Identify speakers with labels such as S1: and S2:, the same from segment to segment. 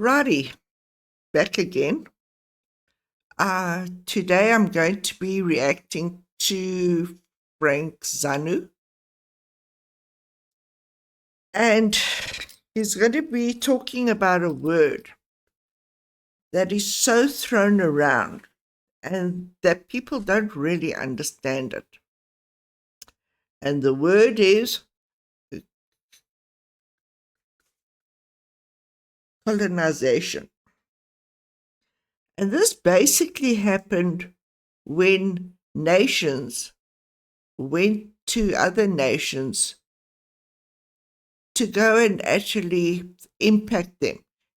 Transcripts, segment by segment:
S1: Righty, back again. Today I'm going to be reacting to Frank Zanu, and he's going to be talking about a word that is so thrown around and that people don't really understand it. And the word is colonization. And this basically happened when nations went to other nations to go and actually impact them.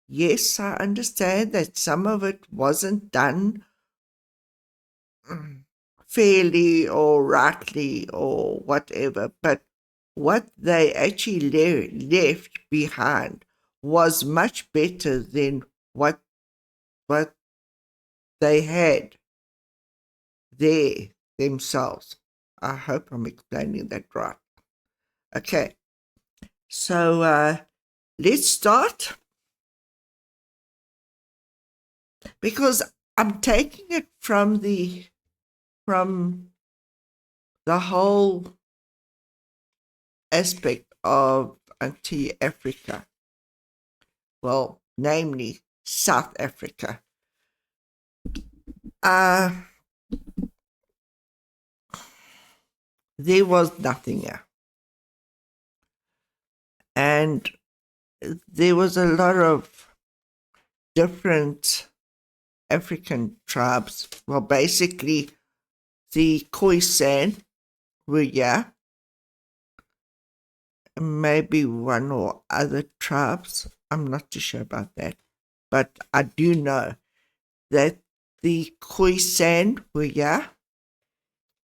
S1: Yes, I understand that some of it wasn't done fairly or rightly or whatever, but what they actually left behind was much better than what they had there themselves. I hope I'm explaining that right. Okay, so let's start, because I'm taking it from the whole aspect of anti-Africa, well, namely South Africa. There was nothing here, and there was a lot of different African tribes. Well, basically, the Khoisan were here, maybe one or other tribes. I'm not too sure about that, but I do know that the Khoisan were here,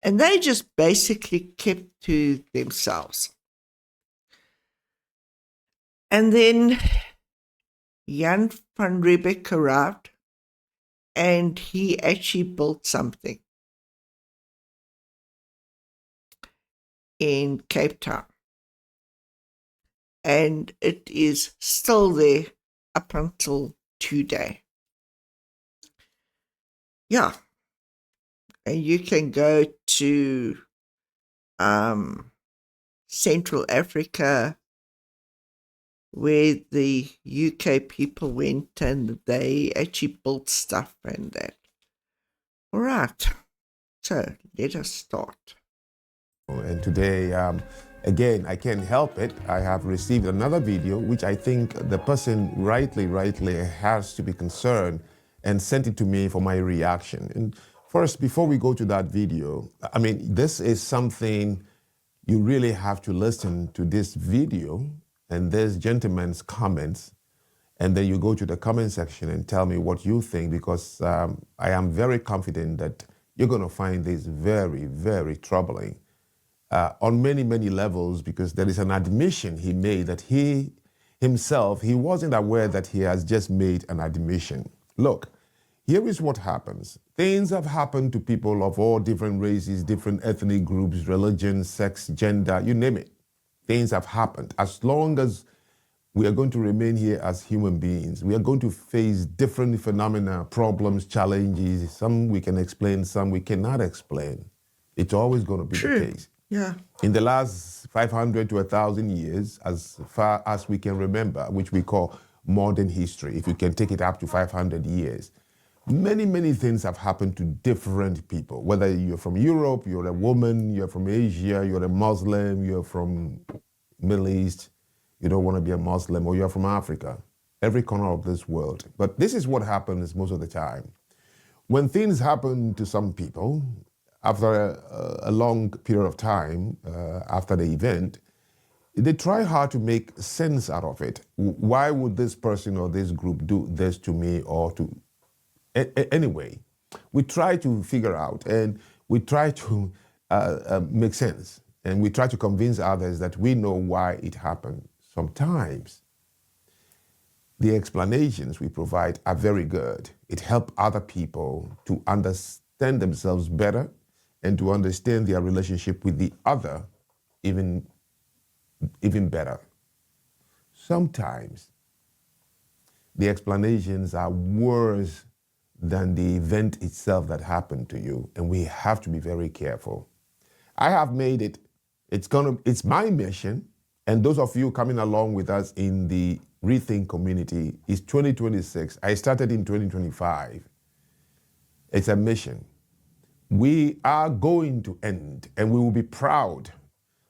S1: and they just basically kept to themselves. And then Jan van Riebeck arrived, and he actually built something in Cape Town. And it is still there up until today. Yeah. And you can go to Central Africa, where the UK people went and they actually built stuff and that. All right. So let us start.
S2: And today, again, I can't help it. I have received another video, which I think the person rightly has to be concerned, and sent it to me for my reaction. And first, before we go to that video, I mean, this is something you really have to listen to this video and this gentleman's comments, and then you go to the comment section and tell me what you think, because I am very confident that you're going to find this very, very troubling. On many, many levels, because there is an admission he made that he wasn't aware that he has just made an admission. Look, here is what happens. Things have happened to people of all different races, different ethnic groups, religion, sex, gender, you name it. Things have happened. As long as we are going to remain here as human beings, we are going to face different phenomena, problems, challenges. Some we can explain, some we cannot explain. It's always going to be the case.
S1: Yeah.
S2: In the last 500 to 1,000 years, as far as we can remember, which we call modern history, if you can take it up to 500 years, many, many things have happened to different people. Whether you're from Europe, you're a woman, you're from Asia, you're a Muslim, you're from Middle East, you don't want to be a Muslim, or you're from Africa, every corner of this world. But this is what happens most of the time. When things happen to some people, after a long period of time, after the event, they try hard to make sense out of it. Why would this person or this group do this to me or to... Anyway, we try to figure out, and we try to make sense, and we try to convince others that we know why it happened. Sometimes the explanations we provide are very good. It helps other people to understand themselves better and to understand their relationship with the other even better. Sometimes the explanations are worse than the event itself that happened to you, and we have to be very careful. I have made it. It's my mission, and those of you coming along with us in the Rethink community, is 2026. I started in 2025. It's a mission. We are going to end, and we will be proud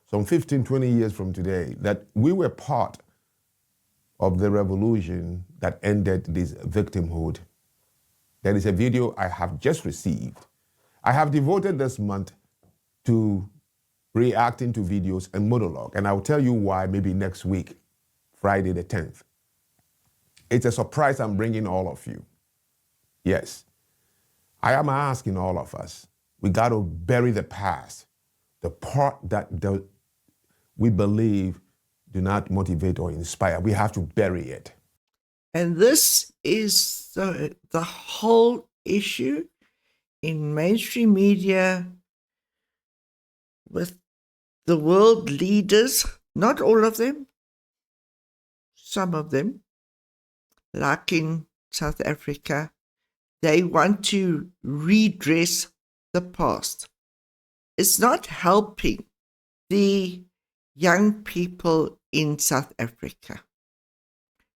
S2: some 15, 20 years from today that we were part of the revolution that ended this victimhood. There is a video I have just received. I have devoted this month to reacting to videos and monologue, and I'll tell you why maybe next week, Friday the 10th. It's a surprise I'm bringing all of you. Yes, I am asking all of us, we got to bury the past, the part that we believe do not motivate or inspire. We have to bury it.
S1: And this is the whole issue in mainstream media with the world leaders, not all of them, some of them, like in South Africa, they want to redress the past. It's not helping the young people in South Africa.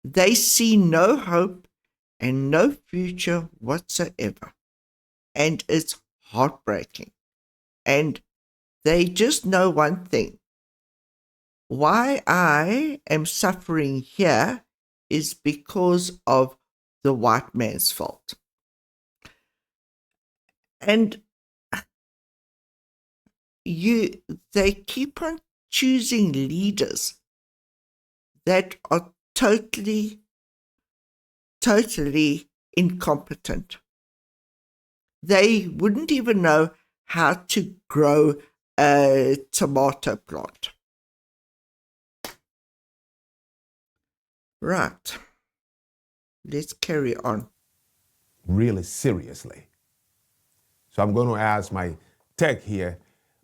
S1: They see no hope and no future whatsoever. And it's heartbreaking. And they just know one thing. Why I am suffering here is because of the white man's fault. And they keep on choosing leaders that are totally incompetent. They wouldn't even know how to grow a tomato plant. Right. Let's carry on.
S2: Really seriously. So I'm going to ask my tech here,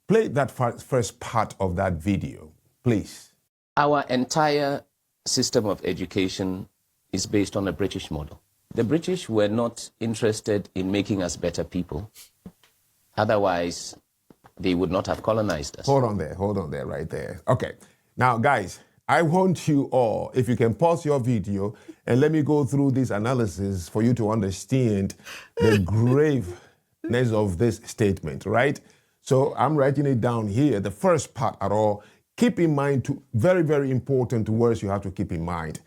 S2: play that first part of that video, please.
S3: Our entire system of education is based on a British model. The British were not interested in making us better people. Otherwise, they would not have colonized us.
S2: Hold on there, right there. Okay. Now, guys, I want you all, if you can pause your video and let me go through this analysis for you to understand the graveness of this statement, right? So I'm writing it down here. The first part at all, keep in mind two very, very important words you have to keep in mind.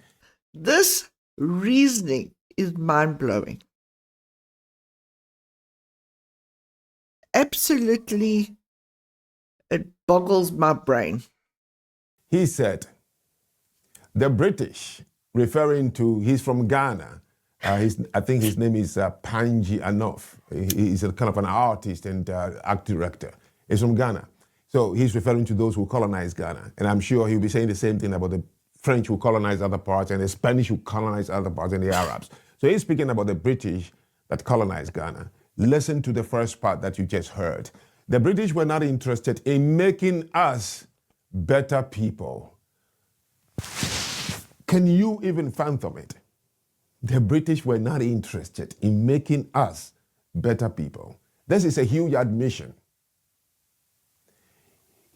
S1: This reasoning is mind-blowing. Absolutely, it boggles my brain.
S2: He said, the British, referring to, he's from Ghana. I think his name is Panji Anof. He's a kind of an artist and art director. He's from Ghana. So he's referring to those who colonized Ghana. And I'm sure he'll be saying the same thing about the French who colonized other parts and the Spanish who colonized other parts and the Arabs. So he's speaking about the British that colonized Ghana. Listen to the first part that you just heard. The British were not interested in making us better people. Can you even fathom it? The British were not interested in making us better people. This is a huge admission.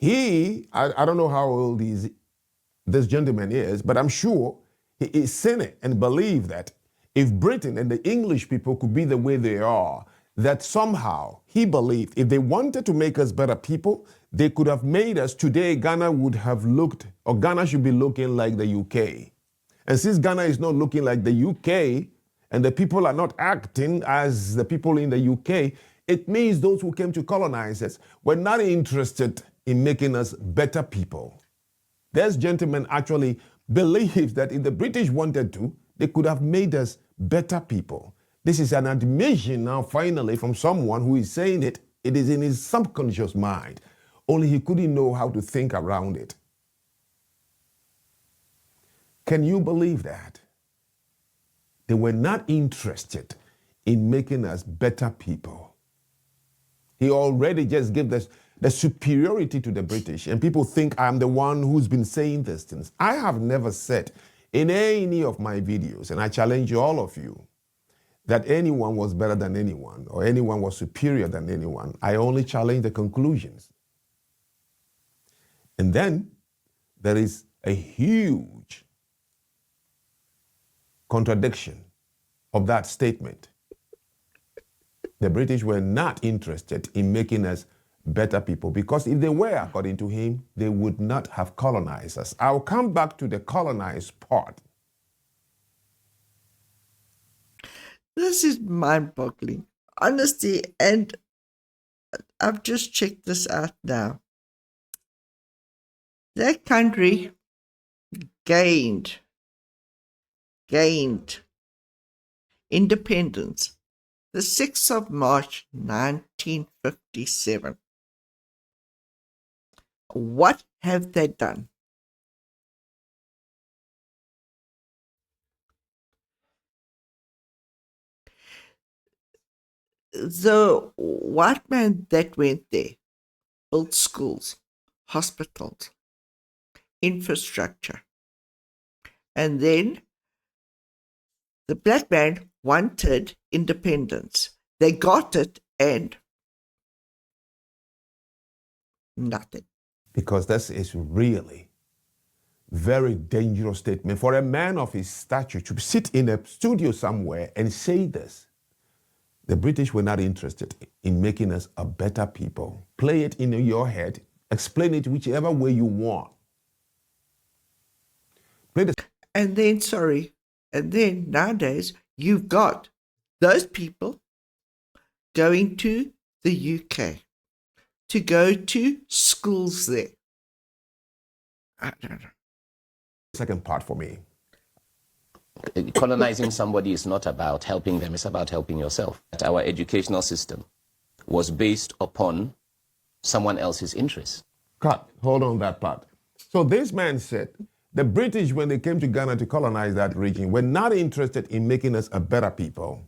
S2: I don't know how old this gentleman is, but I'm sure he is seen it and believed that if Britain and the English people could be the way they are, that somehow he believed if they wanted to make us better people, they could have made us. Today, Ghana would have looked, or Ghana should be looking like the UK. And since Ghana is not looking like the UK, and the people are not acting as the people in the UK, it means those who came to colonize us were not interested in making us better people. This gentleman actually believes that if the British wanted to, they could have made us better people. This is an admission now, finally, from someone who is saying it. It is in his subconscious mind. Only he couldn't know how to think around it. Can you believe that? They were not interested in making us better people. He already just gave us the superiority to the British, and people think I'm the one who's been saying these things. I have never said in any of my videos, and I challenge all of you, that anyone was better than anyone or anyone was superior than anyone. I only challenge the conclusions. And then there is a huge contradiction of that statement. The British were not interested in making us better people, because if they were, according to him, they would not have colonized us. I'll come back to the colonized part.
S1: This is mind-boggling. Honestly, and I've just checked this out now. That country gained independence the 6th of March 1957. What have they done? The white man that went there built schools, hospitals, infrastructure. And then the black man wanted independence. They got it, and nothing.
S2: Because this is really very dangerous statement for a man of his stature to sit in a studio somewhere and say this. The British were not interested in making us a better people. Play it in your head, explain it whichever way you want.
S1: And then nowadays you've got those people going to the UK to go to schools there. I don't know.
S2: Second part for me.
S3: Colonizing somebody is not about helping them, it's about helping yourself. Our educational system was based upon someone else's interests.
S2: Cut. Hold on that part. So this man said, the British, when they came to Ghana to colonize that region, were not interested in making us a better people.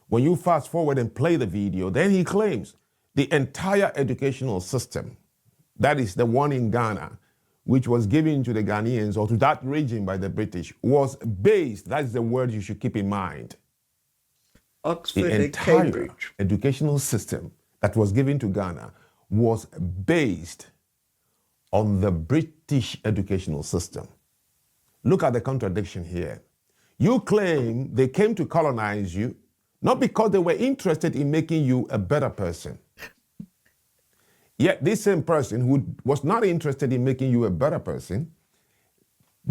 S2: When you fast forward and play the video, then he claims the entire educational system, that is the one in Ghana, which was given to the Ghanaians or to that region by the British, was based, that's the word you should keep in mind.
S1: Oxford
S2: The
S1: and
S2: entire
S1: Cambridge.
S2: educational system that was given to Ghana was based on the British educational system. Look at the contradiction here. You claim they came to colonize you, not because they were interested in making you a better person. Yet this same person who was not interested in making you a better person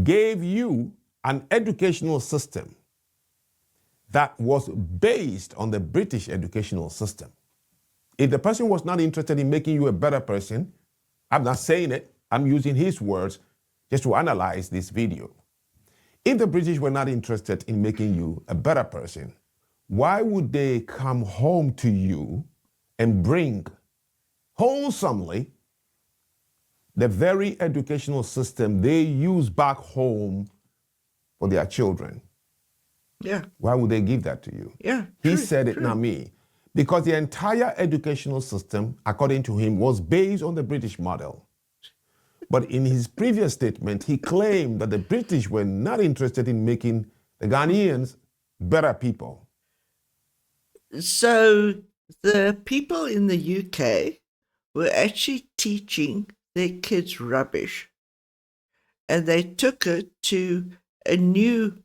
S2: gave you an educational system that was based on the British educational system. If the person was not interested in making you a better person, I'm not saying it, I'm using his words just to analyze this video. If the British were not interested in making you a better person, why would they come home to you and bring wholesomely the very educational system they use back home for their children?
S1: Yeah.
S2: Why would they give that to you?
S1: Yeah.
S2: He
S1: true,
S2: said it,
S1: true.
S2: not me. Because the entire educational system, according to him, was based on the British model. But in his previous statement, he claimed that the British were not interested in making the Ghanaians better people.
S1: So the people in the UK were actually teaching their kids rubbish, and they took it to a new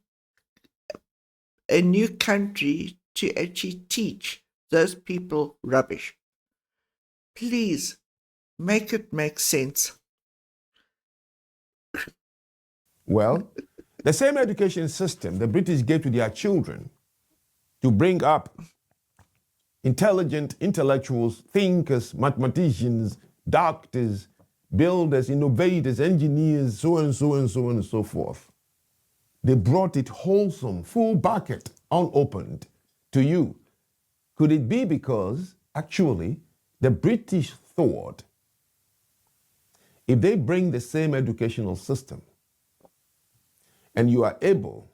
S1: country to actually teach those people rubbish. Please make it make sense.
S2: Well, the same education system the British gave to their children to bring up intelligent intellectuals, thinkers, mathematicians, doctors, builders, innovators, engineers, so and so and so and so forth. They brought it wholesome, full bucket, unopened to you. Could it be because actually the British thought if they bring the same educational system and you are able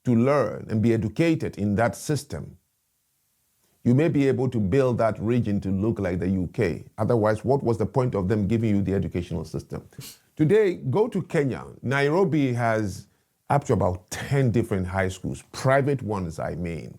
S2: to learn and be educated in that system, you may be able to build that region to look like the UK. Otherwise, what was the point of them giving you the educational system? Today, go to Kenya. Nairobi has up to about 10 different high schools, private ones, I mean.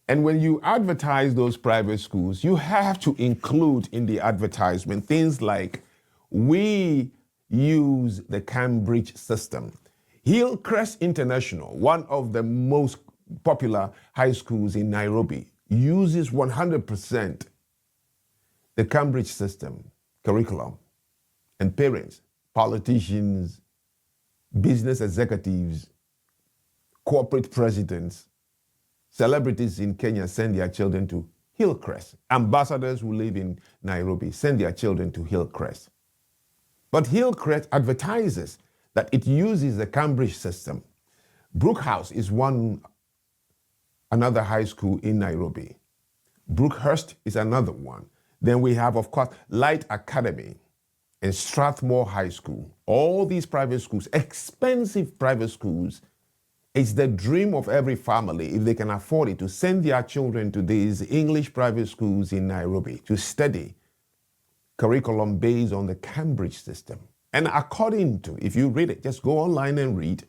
S2: And when you advertise those private schools, you have to include in the advertisement things like, we use the Cambridge system. Hillcrest International, one of the most popular high schools in Nairobi, uses 100% the Cambridge system, curriculum, and parents, politicians, business executives, corporate presidents, celebrities in Kenya send their children to Hillcrest. Ambassadors who live in Nairobi send their children to Hillcrest. But Hillcrest advertises that it uses the Cambridge system. Brook House is another high school in Nairobi. Brookhurst is another one. Then we have, of course, Light Academy and Strathmore High School. All these private schools, expensive private schools. It's the dream of every family, if they can afford it, to send their children to these English private schools in Nairobi to study curriculum based on the Cambridge system. And according to, if you read it, just go online and read,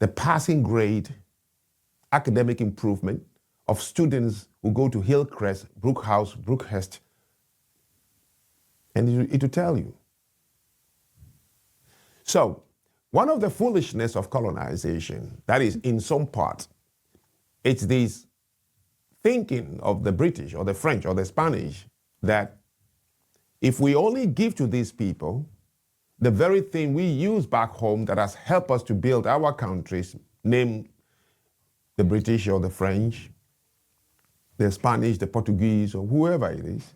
S2: the passing grade, academic improvement of students who go to Hillcrest, Brook House, Brookhurst, and it will tell you. So, one of the foolishness of colonization, that is in some part, it's this thinking of the British or the French or the Spanish that if we only give to these people the very thing we use back home that has helped us to build our countries, name the British or the French, the Spanish, the Portuguese, or whoever it is,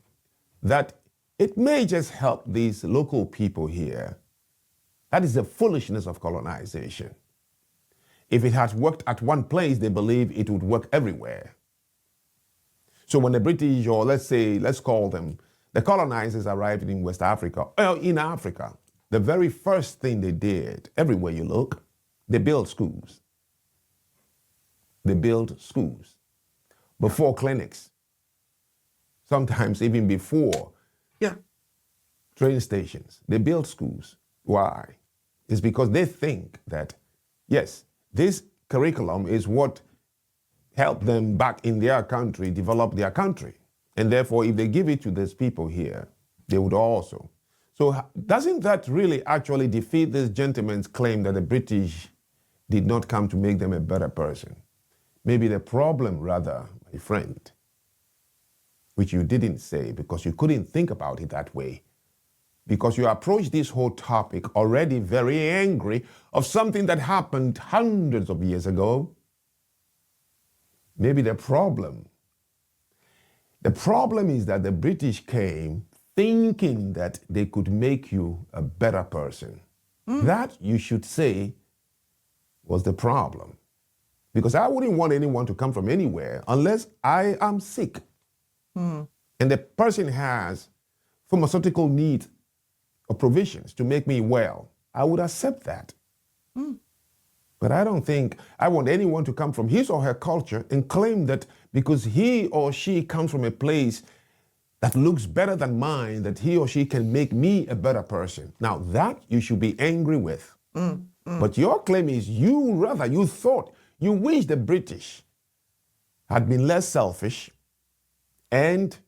S2: that it may just help these local people here. That is the foolishness of colonization. If it has worked at one place, they believe it would work everywhere. So when the British, or let's call them, the colonizers arrived in West Africa, or in Africa, the very first thing they did, everywhere you look, they built schools. They built schools before clinics, sometimes even before train stations. They built schools. Why? It's because they think that, yes, this curriculum is what helped them back in their country develop their country. And therefore, if they give it to these people here, they would also. So doesn't that really actually defeat this gentleman's claim that the British did not come to make them a better person? Maybe the problem, rather, my friend, which you didn't say because you couldn't think about it that way, because you approached this whole topic already very angry of something that happened hundreds of years ago. Maybe the problem is that the British came thinking that they could make you a better person. That, you should say, was the problem. Because I wouldn't want anyone to come from anywhere unless I am sick. And the person has pharmaceutical needs or provisions to make me well. I would accept that. But I don't think I want anyone to come from his or her culture and claim that because he or she comes from a place that looks better than mine, that he or she can make me a better person. Now that you should be angry with. But your claim is you wish the British had been less selfish and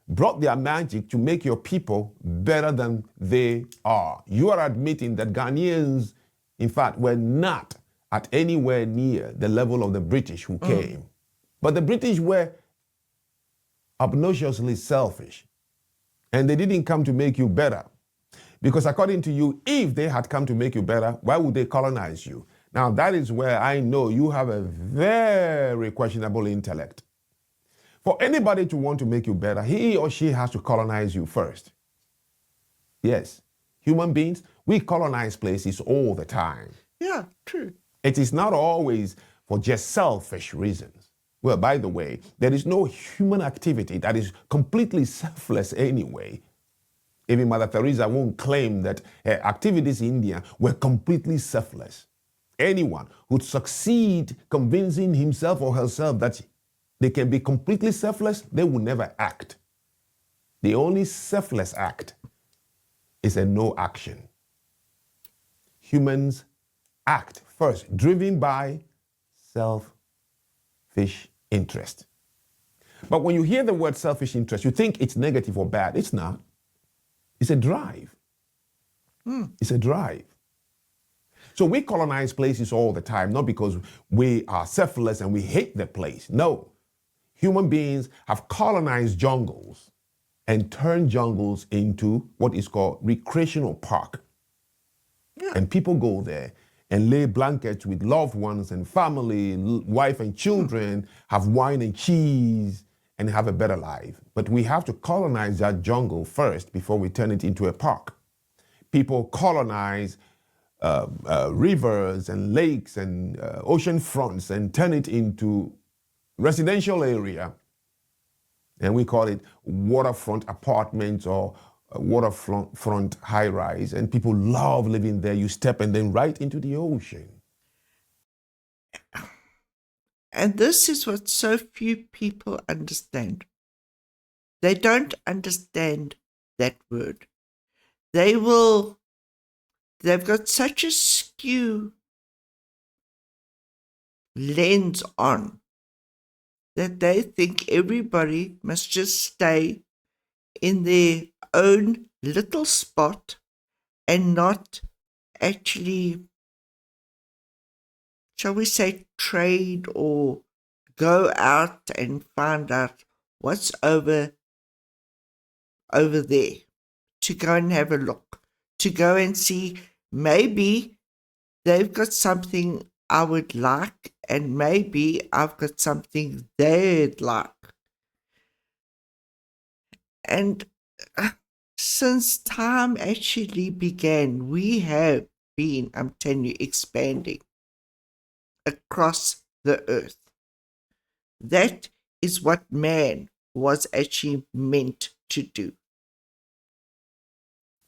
S2: brought their magic to make your people better than they are. You are admitting that Ghanaians, in fact, were not at anywhere near the level of the British who came. But the British were obnoxiously selfish, and they didn't come to make you better. Because according to you, if they had come to make you better, why would they colonize you? Now, that is where I know you have a very questionable intellect. For anybody to want to make you better, he or she has to colonize you first. Yes, human beings, we colonize places all the time.
S1: Yeah, true.
S2: It is not always for just selfish reasons. Well, by the way, there is no human activity that is completely selfless anyway. Even Mother Teresa won't claim that her activities in India were completely selfless. Anyone who'd succeed convincing himself or herself that they can be completely selfless, they will never act. The only selfless act is a no action. Humans act First, driven by selfish interest. But when you hear the word selfish interest, you think it's negative or bad. It's not. It's a drive. It's a drive. So we colonize places all the time, not because we are selfless and we hate the place. No. Human beings have colonized jungles and turned jungles into what is called recreational park.
S1: Yeah.
S2: And people go there and lay blankets with loved ones and family, wife and children, have wine and cheese, and have a better life. But we have to colonize that jungle first before we turn it into a park. People colonize rivers and lakes and ocean fronts and turn it into residential area. And we call it waterfront apartments or waterfront high-rise. And people love living there. You step and then right into the ocean.
S1: And this is what so few people understand. They don't understand that word. They've got such a skew lens on that they think everybody must just stay in their own little spot and not actually, shall we say, trade or go out and find out what's over there, to go and have a look, to go and see maybe they've got something I would like and maybe I've got something they'd like. And since time actually began, we have been, I'm telling you, expanding across the earth. That is what man was actually meant to do.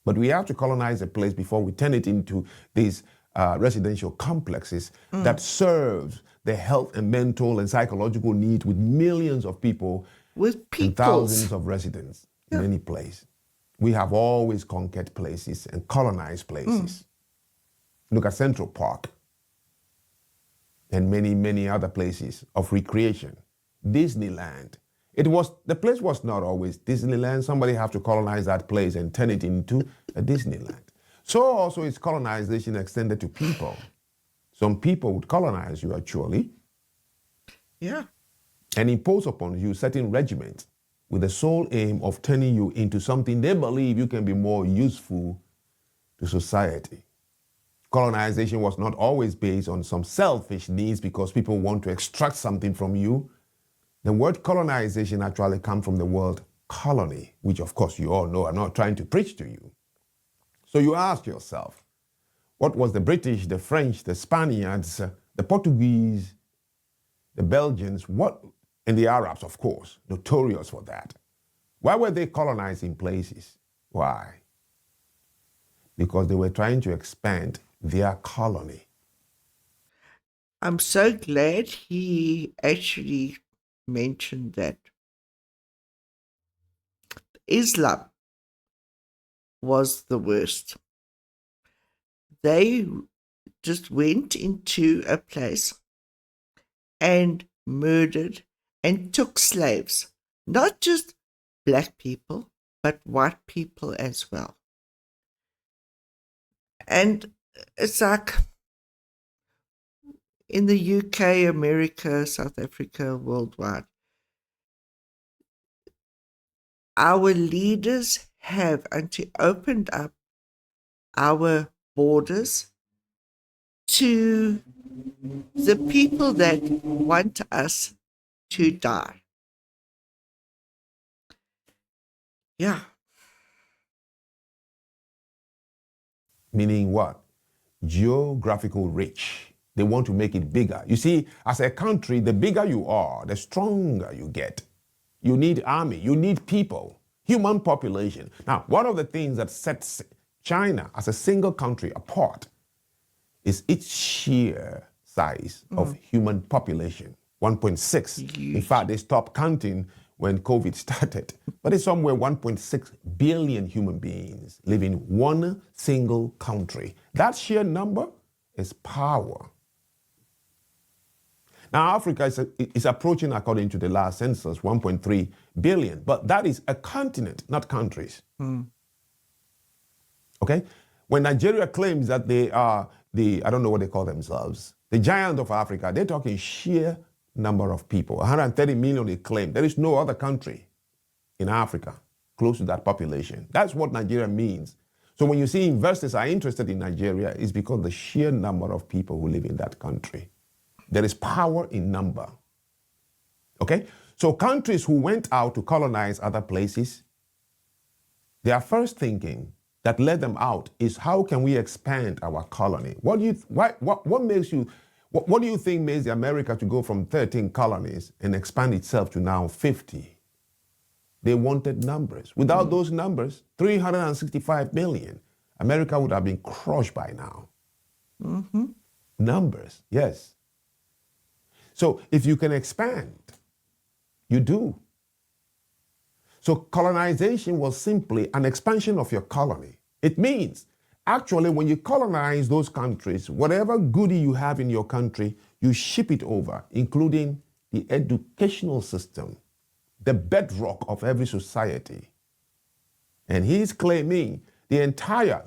S2: But we have to colonize a place before we turn it into these residential complexes that serves the health and mental and psychological needs with millions of people,
S1: with
S2: and thousands of residents in any place. We have always conquered places and colonized places. Look at Central Park and many, many other places of recreation. Disneyland. The place was not always Disneyland. Somebody have to colonize that place and turn it into a Disneyland. So also is colonization extended to people. Some people would colonize you actually.
S1: Yeah.
S2: And impose upon you certain regiments with the sole aim of turning you into something they believe you can be more useful to society. Colonization was not always based on some selfish needs because people want to extract something from you. The word colonization actually comes from the word colony, which of course you all know. I'm not trying to preach to you. So you ask yourself, what was the British, the French, the Spaniards, the Portuguese, the Belgians, and the Arabs, of course, notorious for that. Why were they colonizing places? Why? Because they were trying to expand their colony.
S1: I'm so glad he actually mentioned that. Islam was the worst. They just went into a place and murdered and took slaves, not just black people, but white people as well. And it's like in the UK, America, South Africa, worldwide, our leaders have opened up our borders to the people that want us to die. Yeah.
S2: Meaning what? Geographical reach. They want to make it bigger. You see, as a country, the bigger you are, the stronger you get. You need army, you need people, human population. Now, one of the things that sets China as a single country apart is its sheer size of human population, 1.6. In fact, they stopped counting when COVID started. But it's somewhere 1.6 billion human beings live in one single country. That sheer number is power. Now, Africa is approaching, according to the last census, 1.3 billion, but that is a continent, not countries. Okay? When Nigeria claims that they are I don't know what they call themselves, the giant of Africa, they're talking sheer number of people. 130 million they claim. There is no other country in Africa close to that population. That's what Nigeria means. So when you see investors are interested in Nigeria, it's because the sheer number of people who live in that country. There is power in number. Okay? So countries who went out to colonize other places, their first thinking that led them out is, how can we expand our colony? What do you think makes America to go from 13 colonies and expand itself to now 50? They wanted numbers. Without those numbers, 365 million, America would have been crushed by now. Numbers, yes. So if you can expand, you do. So colonization was simply an expansion of your colony. It means, actually, when you colonize those countries, whatever goodie you have in your country, you ship it over, including the educational system, the bedrock of every society. And he's claiming their entire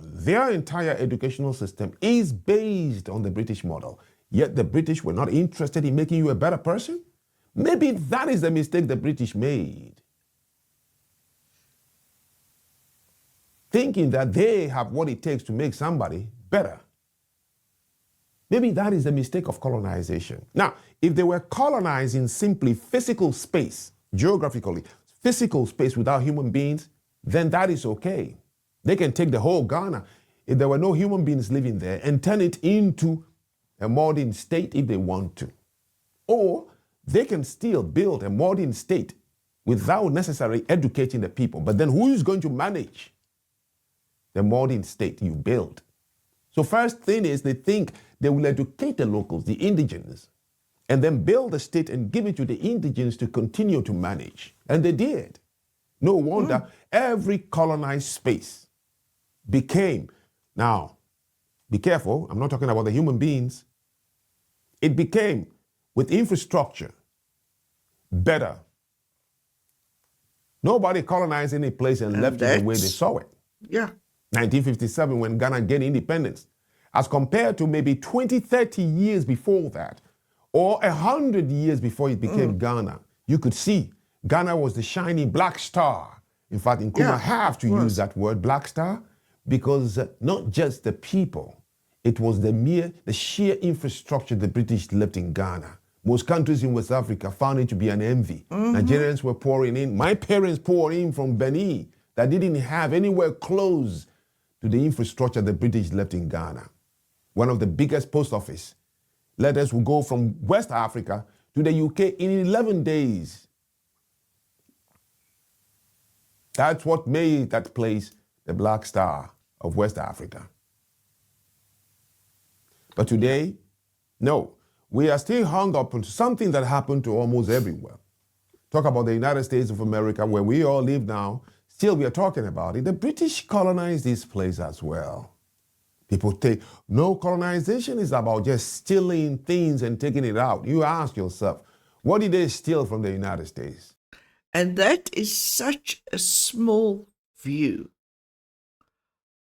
S2: educational system is based on the British model. Yet the British were not interested in making you a better person? Maybe that is the mistake the British made. Thinking that they have what it takes to make somebody better. Maybe that is the mistake of colonization. Now, if they were colonizing simply physical space, geographically, physical space without human beings, then that is okay. They can take the whole Ghana, if there were no human beings living there, and turn it into a modern state if they want to. Or they can still build a modern state without necessarily educating the people. But then who is going to manage the modern state you build? So first thing is, they think they will educate the locals, the indigenes, and then build a state and give it to the indigenes to continue to manage. And they did. No wonder every colonized space became, now, be careful, I'm not talking about the human beings. It became, with infrastructure, better. Nobody colonized any place and left it the way they saw it.
S1: Yeah.
S2: 1957, when Ghana gained independence, as compared to maybe 20, 30 years before that, or 100 years before it became Ghana, you could see Ghana was the shining black star. In fact, Nkrumah have to use that word, black star, because not just the people, it was the sheer infrastructure the British left in Ghana. Most countries in West Africa found it to be an envy. Nigerians were pouring in. My parents poured in from Benin that didn't have anywhere close to the infrastructure the British left in Ghana. One of the biggest post office. Letters will go from West Africa to the UK in 11 days. That's what made that place the Black Star of West Africa. But today, no, we are still hung up on something that happened to almost everywhere. Talk about the United States of America, where we all live now. Still, we are talking about it. The British colonized this place as well. People think, no, colonization is about just stealing things and taking it out. You ask yourself, what did they steal from the United States?
S1: And that is such a small view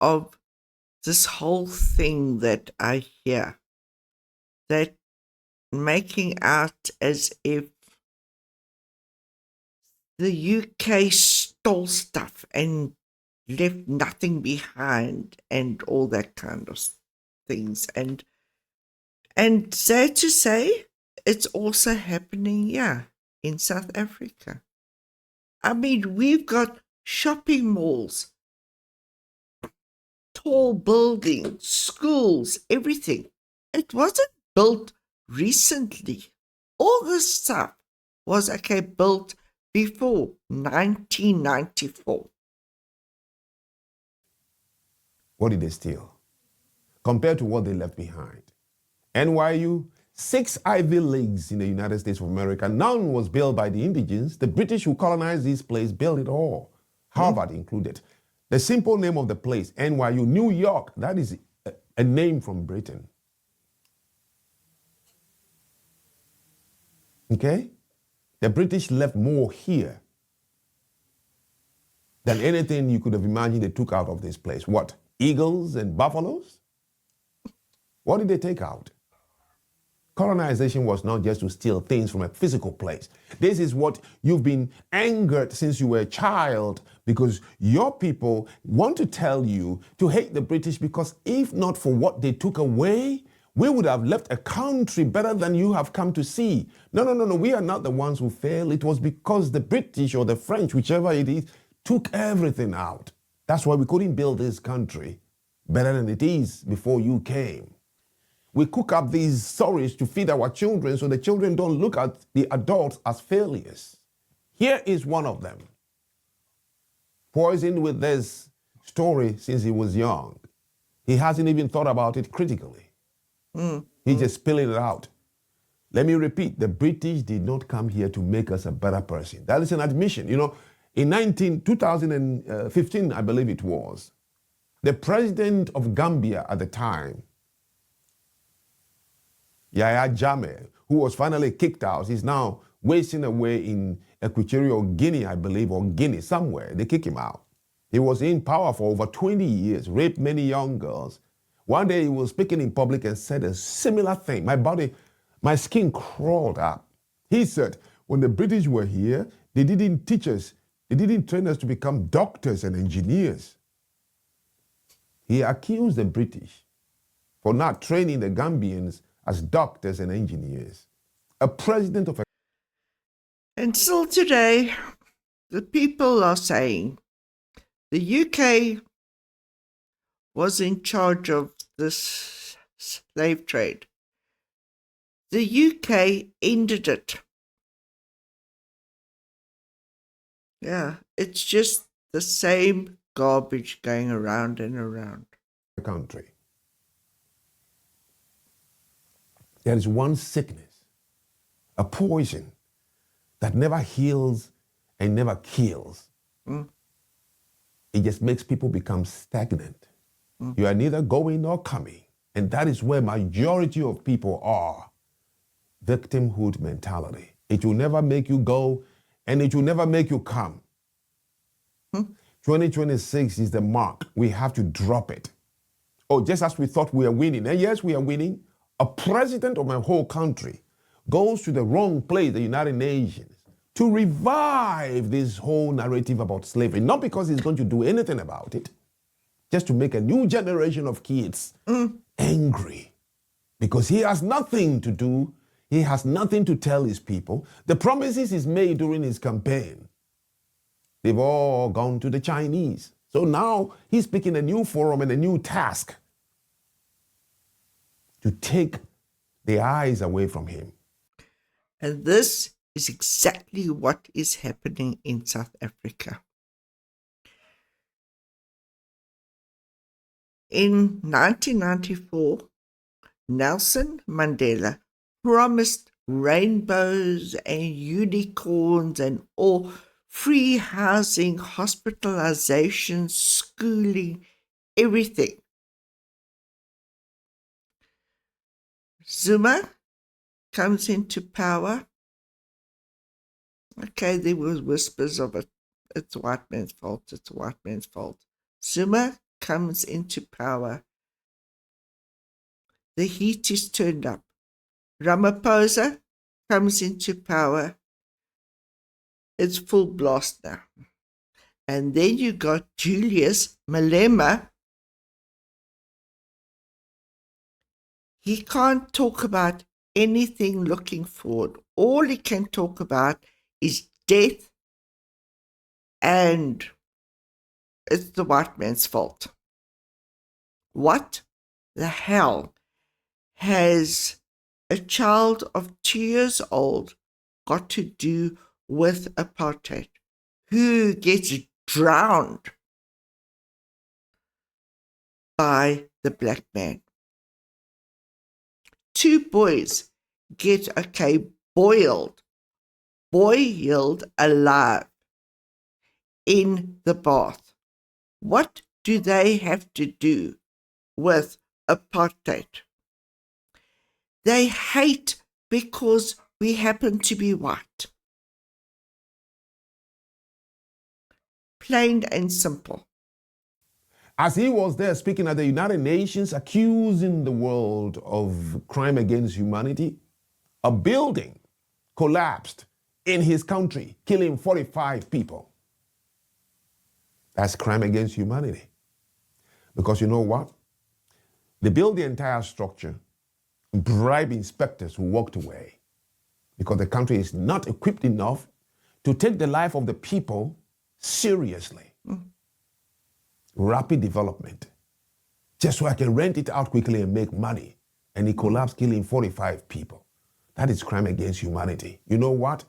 S1: of this whole thing that I hear, that making out as if the UK stole stuff and left nothing behind and all that kind of things. And sad to say, it's also happening here in South Africa. I mean, we've got shopping malls, tall buildings, schools, everything. It wasn't built recently. All this stuff was built before 1994.
S2: What did they steal? Compared to what they left behind. NYU, 6 Ivy Leagues in the United States of America, none was built by the indigenes. The British who colonized this place built it all, Harvard included. The simple name of the place, NYU, New York, that is a name from Britain. Okay? The British left more here than anything you could have imagined they took out of this place. What? Eagles and buffaloes? What did they take out? Colonization was not just to steal things from a physical place. This is what you've been angered since you were a child, because your people want to tell you to hate the British, because if not for what they took away, we would have left a country better than you have come to see. No. We are not the ones who failed. It was because the British or the French, whichever it is, took everything out. That's why we couldn't build this country better than it is before you came. We cook up these stories to feed our children so the children don't look at the adults as failures. Here is one of them. Poisoned with this story since he was young. He hasn't even thought about it critically. He's just spilling it out. Let me repeat, the British did not come here to make us a better person. That is an admission. You know, in 2015, I believe it was, the president of Gambia at the time, Yahya Jammeh, who was finally kicked out, he's now wasting away in Equatorial Guinea, I believe, or Guinea, somewhere. They kick him out. He was in power for over 20 years, raped many young girls. One day he was speaking in public and said a similar thing. My skin crawled up. He said, when the British were here, they didn't teach us, they didn't train us to become doctors and engineers. He accused the British for not training the Gambians as doctors and engineers. A president of a...
S1: And still today, the people are saying the UK was in charge of this slave trade. The UK ended it. Yeah, it's just the same garbage going around and around.
S2: country. There is one sickness, a poison that never heals and never kills. It just makes people become stagnant. You are neither going nor coming. And that is where majority of people are. Victimhood mentality. It will never make you go and it will never make you come. 2026 is the mark. We have to drop it. Oh, just as we thought we are winning. And yes, we are winning. A president of my whole country goes to the wrong place, the United Nations, to revive this whole narrative about slavery. Not because he's going to do anything about it, just to make a new generation of kids angry. Because he has nothing to do, he has nothing to tell his people. The promises he's made during his campaign, they've all gone to the Chinese. So now he's picking a new forum and a new task to take the eyes away from him.
S1: And this is exactly what is happening in South Africa. In 1994, Nelson Mandela promised rainbows and unicorns and all free housing, hospitalization, schooling, everything. Zuma comes into power. Okay, there was whispers of it. It's a white man's fault. It's a white man's fault. Zuma comes into power. The heat is turned up. Ramaphosa comes into power. It's full blast now. And then you got Julius Malema. He can't talk about anything looking forward. All he can talk about is death, and it's the white man's fault. What the hell has a child of 2 years old got to do with apartheid? Who gets drowned by the black man? 2 boys get, boiled alive in the bath. What do they have to do with apartheid? They hate because we happen to be white. Plain and simple.
S2: As he was there speaking at the United Nations, accusing the world of crime against humanity, a building collapsed in his country, killing 45 people. That's crime against humanity. Because you know what? They built the entire structure, bribe inspectors who walked away because the country is not equipped enough to take the life of the people seriously. Rapid development, just so I can rent it out quickly and make money. And he collapsed, killing 45 people. That is crime against humanity. You know what?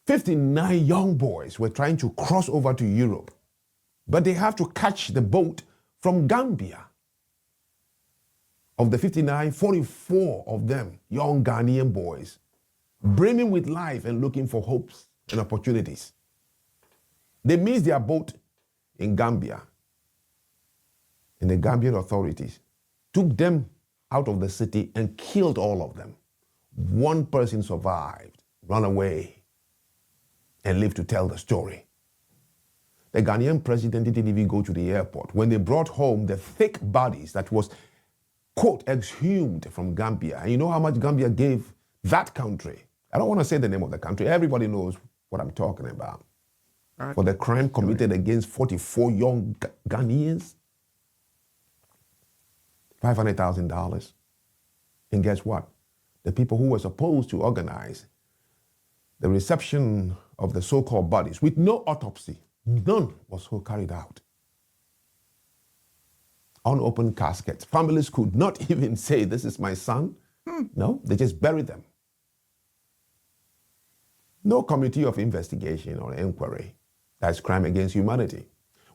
S2: 59 young boys were trying to cross over to Europe, but they have to catch the boat from Gambia. Of the 59, 44 of them, young Ghanaian boys, brimming with life and looking for hopes and opportunities. They missed their boat in Gambia, and the Gambian authorities took them out of the city and killed all of them. One person survived, ran away, and lived to tell the story. The Ghanaian president didn't even go to the airport. When they brought home the thick bodies that was, quote, exhumed from Gambia, and you know how much Gambia gave that country? I don't want to say the name of the country. Everybody knows what I'm talking about. For the crime committed against 44 young Ghanaians, $500,000. And guess what? The people who were supposed to organize the reception of the so-called bodies with no autopsy, none was so carried out. Unopened caskets. Families could not even say, this is my son. No, they just buried them. No committee of investigation or inquiry. That's crime against humanity.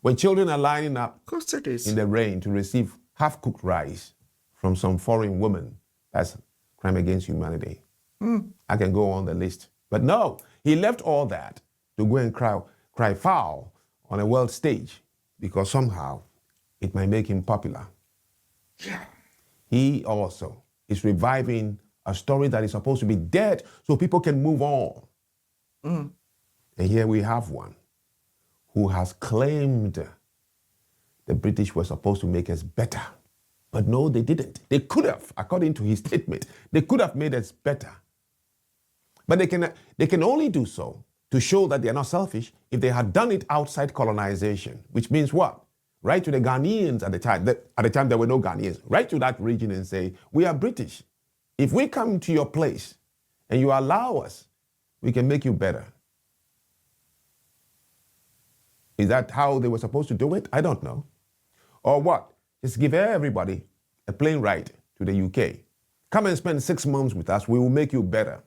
S2: When children are lining up
S1: Of course it is.
S2: in the rain to receive half-cooked rice from some foreign woman, that's crime against humanity. I can go on the list. But no, he left all that to go and cry foul on a world stage because somehow it might make him popular. He also is reviving a story that is supposed to be dead so people can move on. And here we have one who has claimed the British were supposed to make us better. But no, they didn't. They could have, according to his statement, they could have made us better. But they can only do so to show that they're not selfish if they had done it outside colonization, which means what? Write to the Ghanaians at the time there were no Ghanaians, write to that region and say, we are British. If we come to your place and you allow us, we can make you better. Is that how they were supposed to do it? I don't know. Or what? Just give everybody a plane ride to the UK. Come and spend 6 months with us. We will make you better.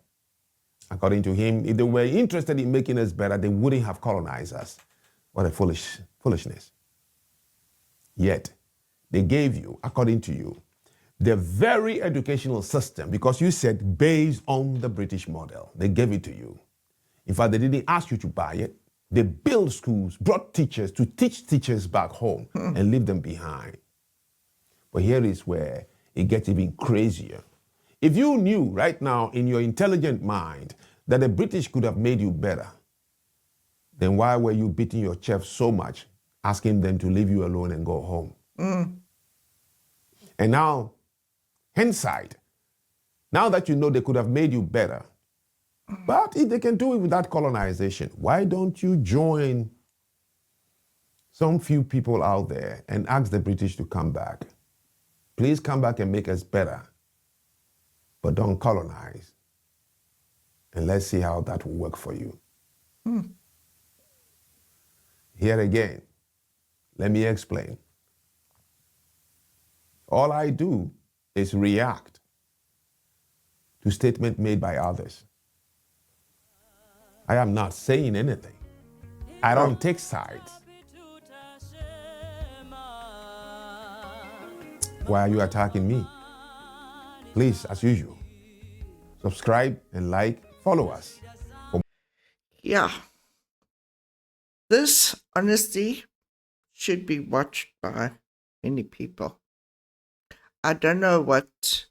S2: According to him, if they were interested in making us better, they wouldn't have colonized us. What a foolishness. Yet, they gave you, according to you, the very educational system, because you said based on the British model. They gave it to you. In fact, they didn't ask you to buy it. They built schools, brought teachers to teach teachers back home and leave them behind. But here is where it gets even crazier. If you knew right now in your intelligent mind that the British could have made you better, then why were you beating your chest so much, asking them to leave you alone and go home? And now, hindsight, now that you know they could have made you better, but if they can do it without colonization, why don't you join some few people out there and ask the British to come back? Please come back and make us better, but don't colonize. And let's see how that will work for you. Here again, let me explain. All I do is react to statements made by others. I am not saying anything. I don't take sides. Why are you attacking me? Please, as usual, subscribe and like, follow us.
S1: Yeah. This honesty should be watched by many people. I don't know what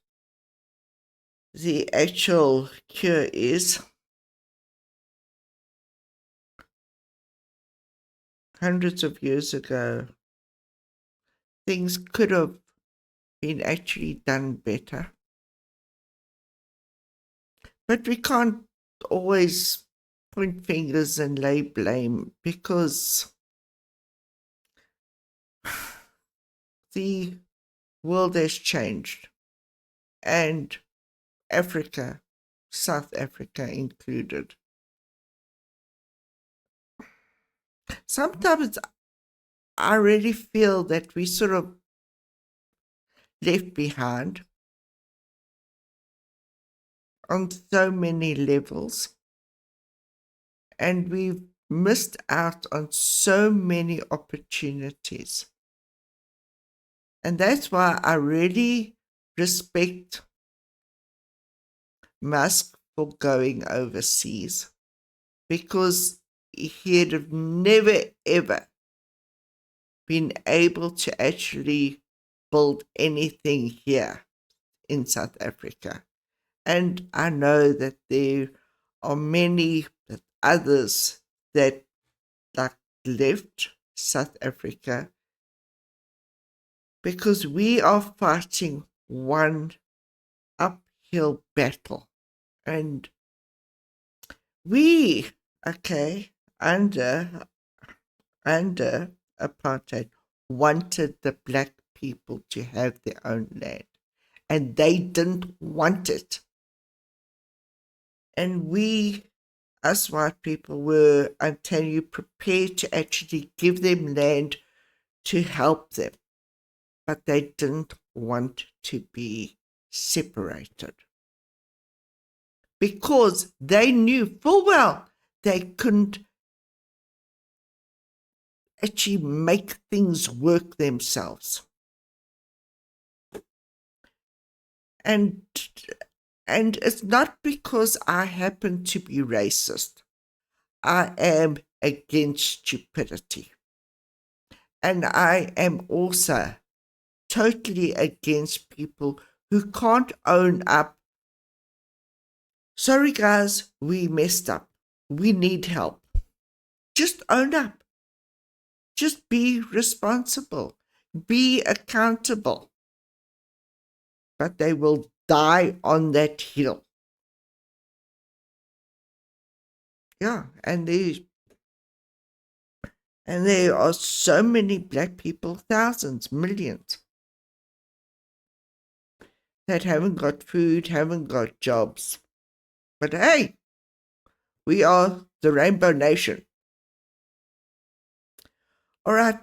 S1: the actual cure is. Hundreds of years ago, things could have been actually done better. But we can't always point fingers and lay blame, because the world has changed, and Africa, South Africa included. Sometimes I really feel that we sort of left behind on so many levels, and we've missed out on so many opportunities. And that's why I really respect Musk for going overseas, because he'd have never ever been able to actually build anything here in South Africa. And I know that there are many others that left South Africa, because we are fighting one uphill battle. And we, under apartheid, wanted the black people to have their own land, and they didn't want it. And we, us white people, were, I'm telling you, prepared to actually give them land to help them, but they didn't want to be separated, because they knew full well they couldn't actually make things work themselves. And it's not because I happen to be racist. I am against stupidity. And I am also totally against people who can't own up. Sorry, guys, we messed up. We need help. Just own up. Just be responsible. Be accountable. But they will die on that hill. Yeah, and there are so many black people, thousands, millions, that haven't got food, haven't got jobs. But hey, we are the Rainbow Nation. All right,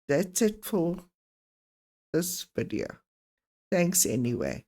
S1: that's it for this video. Thanks anyway.